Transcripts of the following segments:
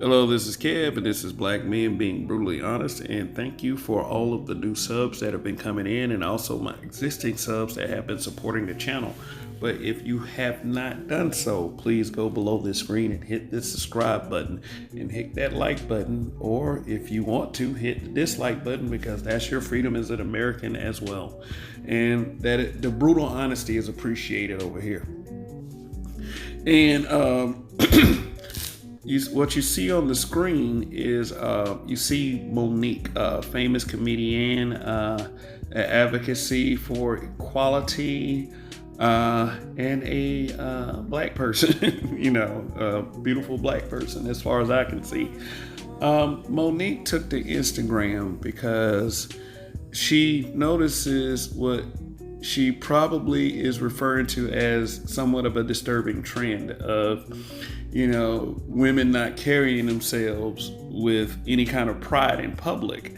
Hello, this is Kev, and this is Black Men Being Brutally Honest, and thank you for all of the new subs that have been coming in, and also my existing subs that have been supporting the channel. But if you have not done so, please go below this screen and hit the subscribe button, and hit that like button, or if you want to, hit the dislike button, because that's your freedom as an American as well. And that the brutal honesty is appreciated over here. And what you see on the screen is you see Monique, a famous comedian, advocacy for equality, and a black person, a beautiful black person as far as I can see. Monique took to Instagram because she notices what she probably is referring to as somewhat of a disturbing trend of, women not carrying themselves with any kind of pride in public.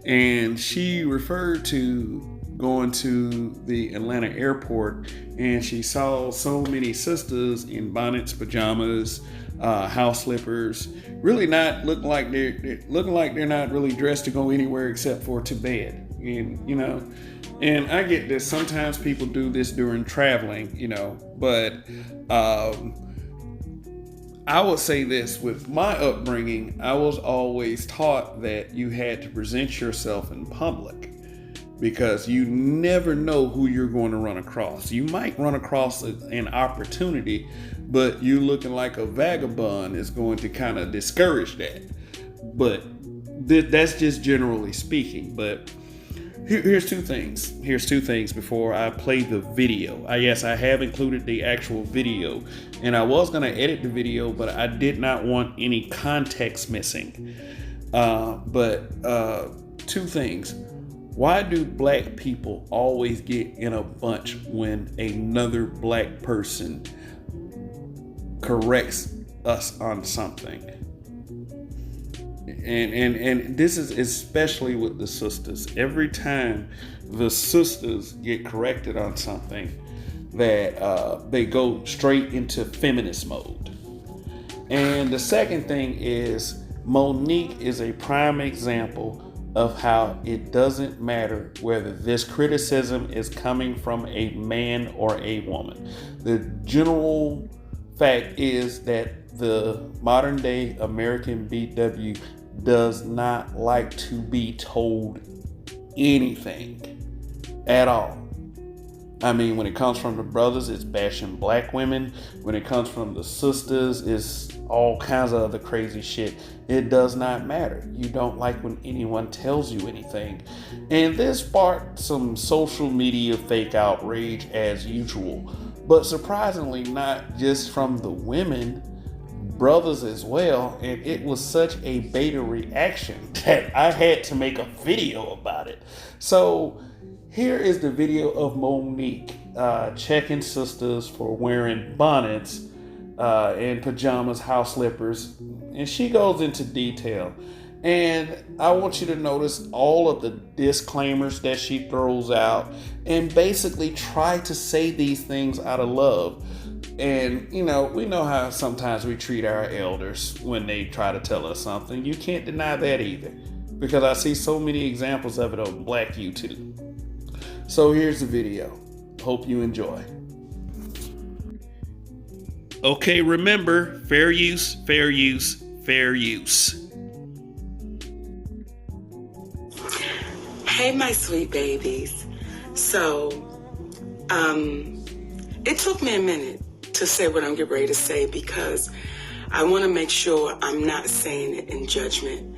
And she referred to going to the Atlanta airport, and she saw so many sisters in bonnets, pajamas, house slippers, really not looking like they're not really dressed to go anywhere except for to bed. And I get this. Sometimes people do this during traveling, but I would say this: with my upbringing, I was always taught that you had to present yourself in public, because you never know who you're going to run across. You might run across an opportunity, but you looking like a vagabond is going to kind of discourage that. But that's just generally speaking. But here's two things. Before I play the video. Yes, I have included the actual video, and I was going to edit the video, but I did not want any context missing. But two things. Why do black people always get in a bunch when another black person corrects us on something? And this is especially with the sisters. Every time the sisters get corrected on something, that they go straight into feminist mode. And the second thing is, Monique is a prime example of how it doesn't matter whether this criticism is coming from a man or a woman. The general fact is that the modern day American BW does not like to be told anything at all. I mean, when it comes from the brothers, it's bashing black women. When it comes from the sisters, it's all kinds of other crazy shit. It does not matter. You don't like when anyone tells you anything. And this sparked some social media fake outrage as usual. But surprisingly, not just from the women, brothers as well. And it was such a beta reaction that I had to make a video about it. So here is the video of Monique checking sisters for wearing bonnets and pajamas, house slippers, and she goes into detail. And I want you to notice all of the disclaimers that she throws out, and basically try to say these things out of love. And we know how sometimes we treat our elders when they try to tell us something. You can't deny that either, because I see so many examples of it on Black YouTube. So here's the video. Hope you enjoy. Okay, remember, fair use, fair use, fair use. Hey, my sweet babies. So, it took me a minute to say what I'm getting ready to say, because I want to make sure I'm not saying it in judgment,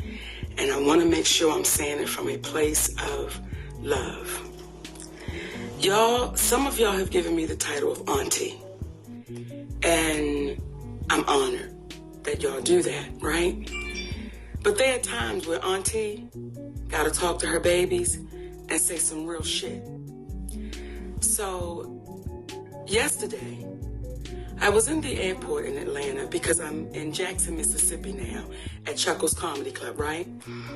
and I want to make sure I'm saying it from a place of love. Y'all, some of y'all have given me the title of auntie, and I'm honored that y'all do that, right? But there are times where auntie gotta talk to her babies and say some real shit. So yesterday, I was in the airport in Atlanta because I'm in Jackson, Mississippi now at Chuckles Comedy Club, right?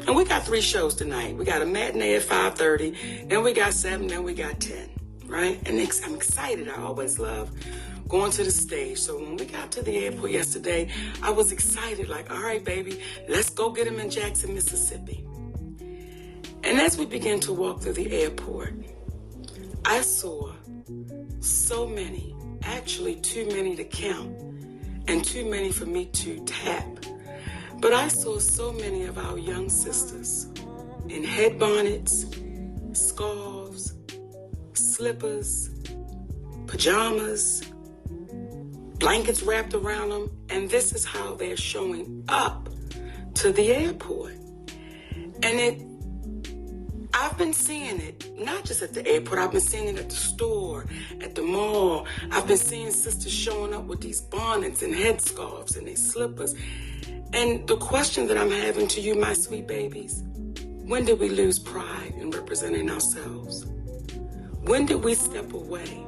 And we got 3 shows tonight. We got a matinee at 5:30, then we got 7, then we got 10, right? And I'm excited. I always love going to the stage. So when we got to the airport yesterday, I was excited, like, all right, baby, let's go get him in Jackson, Mississippi. And as we began to walk through the airport, I saw so many, actually too many to count, and too many for me to tap. But I saw so many of our young sisters in head bonnets, scarves, slippers, pajamas, blankets wrapped around them, and this is how they're showing up to the airport. And I've been seeing it, not just at the airport, I've been seeing it at the store, at the mall. I've been seeing sisters showing up with these bonnets and headscarves and these slippers. And the question that I'm having to you, my sweet babies, when did we lose pride in representing ourselves? When did we step away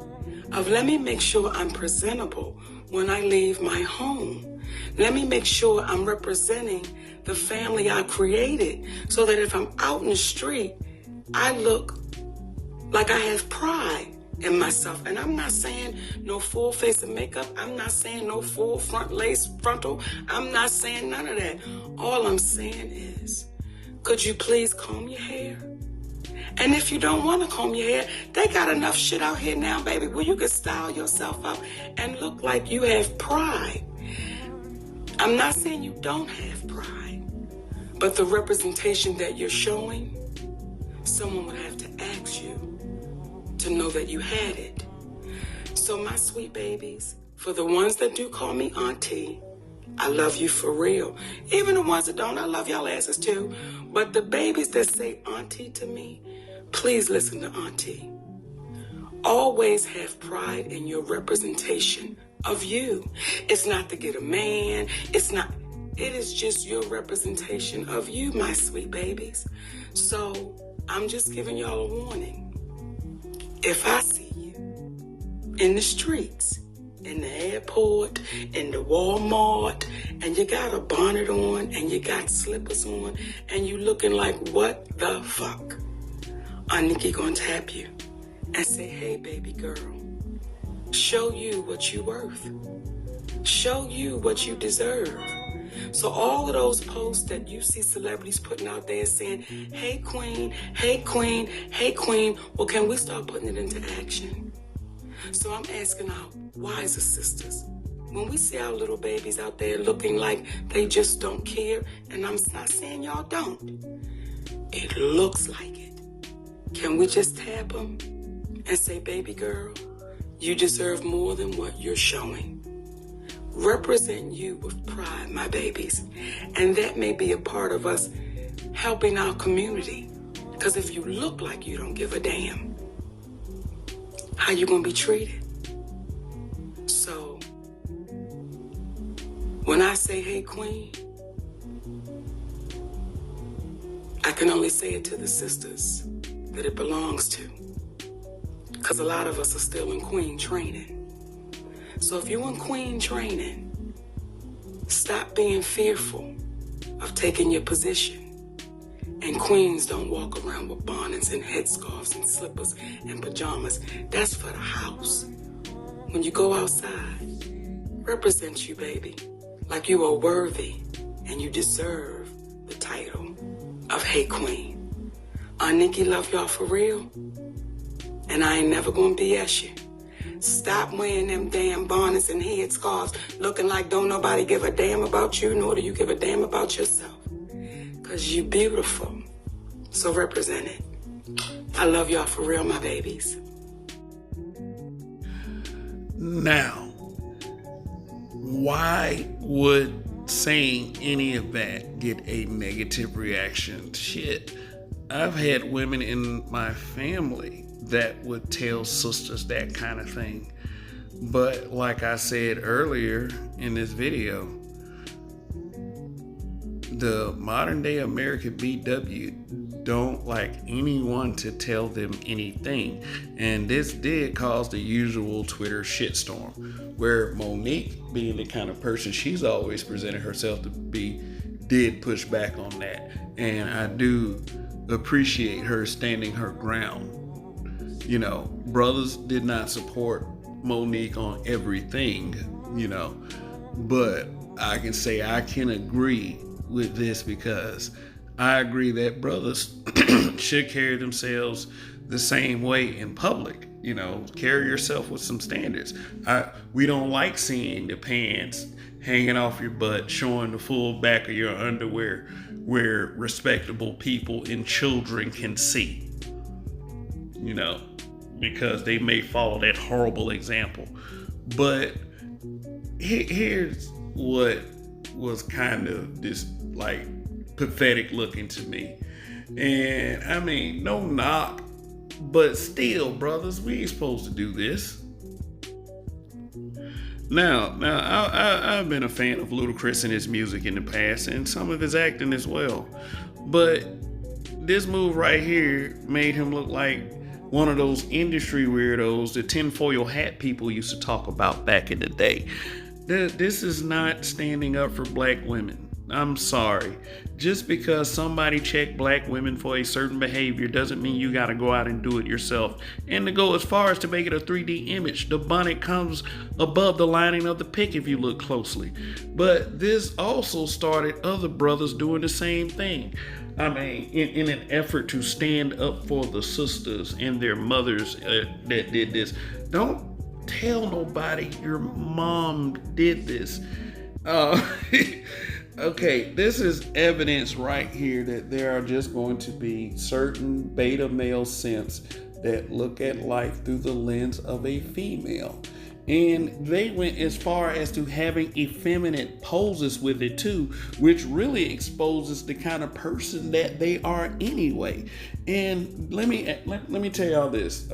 of let me make sure I'm presentable when I leave my home? Let me make sure I'm representing the family I created so that if I'm out in the street, I look like I have pride in myself. And I'm not saying no full face of makeup. I'm not saying no full front lace frontal. I'm not saying none of that. All I'm saying is, could you please comb your hair? And if you don't want to comb your hair, they got enough shit out here now, baby, where you can style yourself up and look like you have pride. I'm not saying you don't have pride, but the representation that you're showing, someone would have to ask you to know that you had it. So my sweet babies, for the ones that do call me auntie, I love you for real. Even the ones that don't, I love y'all asses too. But the babies that say auntie to me, please listen to auntie. Always have pride in your representation of you. It's not to get a man. It is just your representation of you, my sweet babies. So I'm just giving y'all a warning. If I see you in the streets, in the airport, in the Walmart, and you got a bonnet on, and you got slippers on, and you looking like, what the fuck? Monique gonna tap you and say, hey, baby girl, show you what you worth. Show you what you deserve. So all of those posts that you see celebrities putting out there saying, hey, queen, hey, queen, hey, queen, well, can we start putting it into action? So I'm asking our wiser sisters, when we see our little babies out there looking like they just don't care, and I'm not saying y'all don't, it looks like it. Can we just tap them and say, baby girl, you deserve more than what you're showing. Represent you with pride, my babies. And that may be a part of us helping our community. Because if you look like you don't give a damn, how you gonna be treated? So, when I say, hey, queen, I can only say it to the sisters that it belongs to. Because a lot of us are still in queen training. So if you're in queen training, stop being fearful of taking your position. And queens don't walk around with bonnets and headscarves and slippers and pajamas. That's for the house. When you go outside, represent you, baby, like you are worthy and you deserve the title of Hey Queen. Nikki love y'all for real. And I ain't never gonna BS you. Stop wearing them damn bonnets and headscarves looking like don't nobody give a damn about you, nor do you give a damn about yourself. Because you beautiful. So represent it. I love y'all for real, my babies. Now, why would saying any of that get a negative reaction? Shit, I've had women in my family that would tell sisters that kind of thing. But like I said earlier in this video, the modern day American BW don't like anyone to tell them anything. And this did cause the usual Twitter shitstorm, where Monique, being the kind of person she's always presented herself to be, did push back on that. And I do appreciate her standing her ground. You know, brothers did not support Monique on everything, but I can say I can agree with this because I agree that brothers should carry themselves the same way in public. Carry yourself with some standards. We don't like seeing the pants hanging off your butt, showing the full back of your underwear where respectable people and children can see, because they may follow that horrible example. But here's what was kind of this like pathetic looking to me. And I mean, no knock, but still, brothers, we ain't supposed to do this. Now, I've been a fan of Ludacris and his music in the past, and some of his acting as well. But this move right here made him look like one of those industry weirdos, the tinfoil hat people used to talk about back in the day. This is not standing up for black women. I'm sorry. Just because somebody checked black women for a certain behavior doesn't mean you gotta go out and do it yourself. And to go as far as to make it a 3D image, the bonnet comes above the lining of the pick if you look closely. But this also started other brothers doing the same thing. I mean, in an effort to stand up for the sisters and their mothers that did this. Don't tell nobody your mom did this. Okay, this is evidence right here that there are just going to be certain beta male simps that look at life through the lens of a female. And they went as far as to having effeminate poses with it too, which really exposes the kind of person that they are anyway. And let me tell y'all this.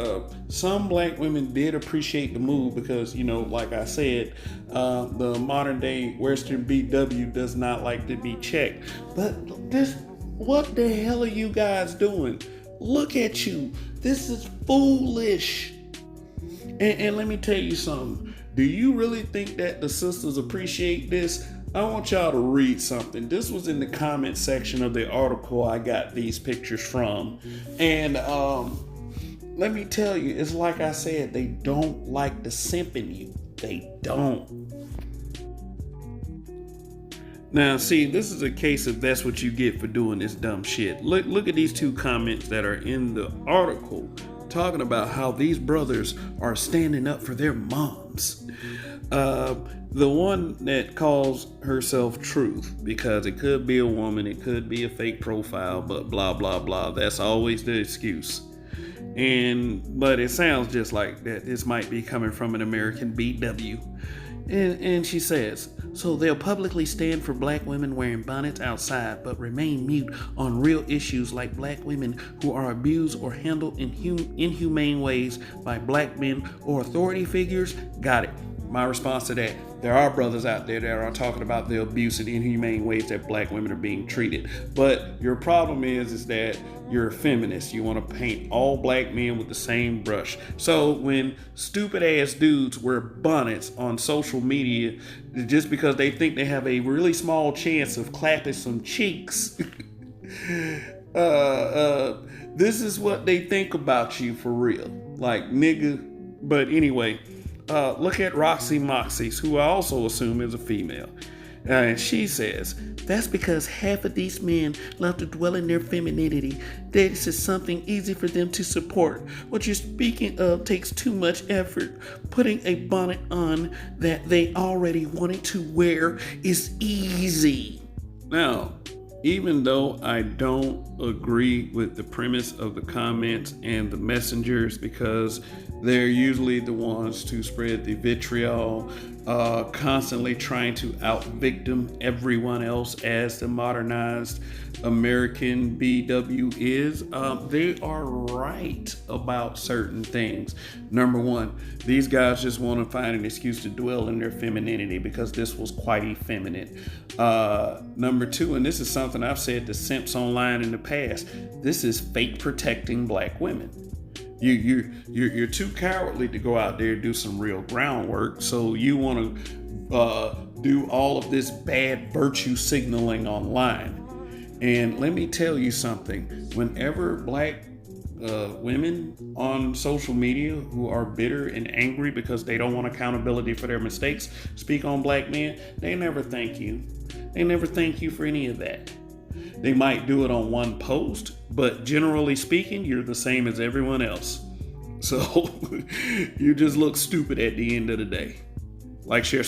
Some black women did appreciate the move because, like I said, the modern day Western BW does not like to be checked. But what the hell are you guys doing? Look at you. This is foolish. And let me tell you something. Do you really think that the sisters appreciate this? I want y'all to read something. This was in the comment section of the article I got these pictures from. And let me tell you, it's like I said, they don't like the simp in you. They don't. Now, see, this is a case of that's what you get for doing this dumb shit. Look at these two comments that are in the article talking about how these brothers are standing up for their moms. The one that calls herself Truth, because it could be a woman, it could be a fake profile, but blah, blah, blah. That's always the excuse. But it sounds just like that this might be coming from an American BW. And she says, so they'll publicly stand for black women wearing bonnets outside, but remain mute on real issues like black women who are abused or handled in inhumane ways by black men or authority figures? Got it. My response to that, there are brothers out there that are talking about the abuse and inhumane ways that black women are being treated. But your problem is that you're a feminist. You want to paint all black men with the same brush. So when stupid ass dudes wear bonnets on social media just because they think they have a really small chance of clapping some cheeks, this is what they think about you for real. Like, nigga. But anyway, look at Roxy Moxies, who I also assume is a female. And she says, that's because half of these men love to dwell in their femininity. This is something easy for them to support. What you're speaking of takes too much effort. Putting a bonnet on that they already wanted to wear is easy. Now, even though I don't agree with the premise of the comments and the messengers, because they're usually the ones to spread the vitriol, constantly trying to out-victim everyone else as the modernized American BW is, they are right about certain things. Number one, these guys just want to find an excuse to dwell in their femininity because this was quite effeminate. Number two, and this is something I've said to simps online in the past, this is fake protecting black women. You're too cowardly to go out there and do some real groundwork, so you want to do all of this bad virtue signaling online. And let me tell you something, whenever black women on social media who are bitter and angry because they don't want accountability for their mistakes speak on black men, they never thank you. They never thank you for any of that. They might do it on one post, but generally speaking, you're the same as everyone else. So you just look stupid at the end of the day. Like, share,